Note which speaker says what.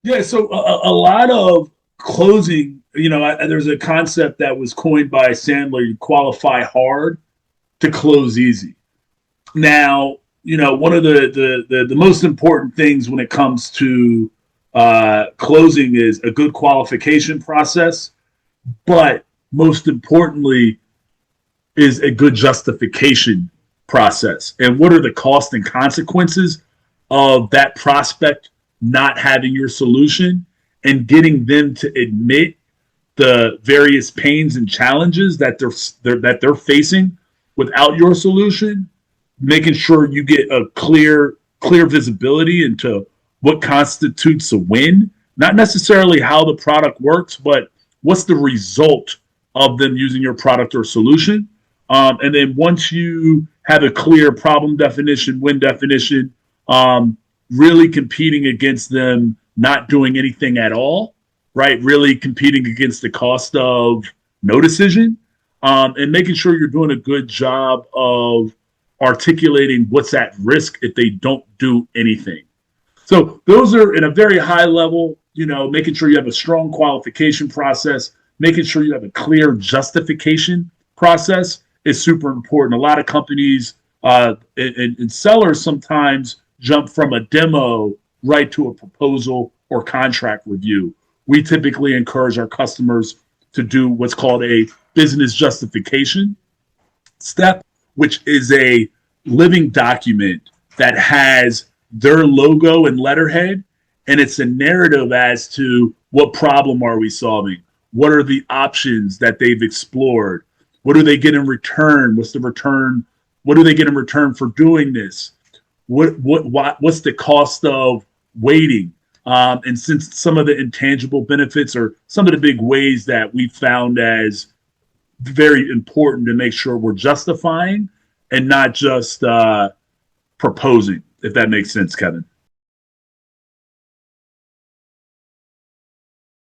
Speaker 1: Yeah, so a lot of closing, there's a concept that was coined by Sandler: you qualify hard to close easy. Now, one of the most important things when it comes to closing is a good qualification process, but most importantly is a good justification process. And what are the costs and consequences of that prospect not having your solution, and getting them to admit the various pains and challenges that they're facing without your solution, making sure you get a clear visibility into what constitutes a win, not necessarily how the product works, but what's the result of them using your product or solution. And then once you have a clear problem definition, win definition, really competing against them not doing anything at all, right? Really competing against the cost of no decision, and making sure you're doing a good job of articulating what's at risk if they don't do anything. So those are in a very high level, making sure you have a strong qualification process, making sure you have a clear justification process is super important. A lot of companies and sellers sometimes jump from a demo right to a proposal or contract review. We typically encourage our customers to do what's called a business justification step, which is a living document that has their logo and letterhead, and it's a narrative as to what problem are we solving, what are the options that they've explored, what do they get in return, what's the return, what do they get in return for doing this, what's the cost of waiting. And since some of the intangible benefits are some of the big ways that we found as very important to make sure we're justifying and not just proposing, if that makes sense, Kevin.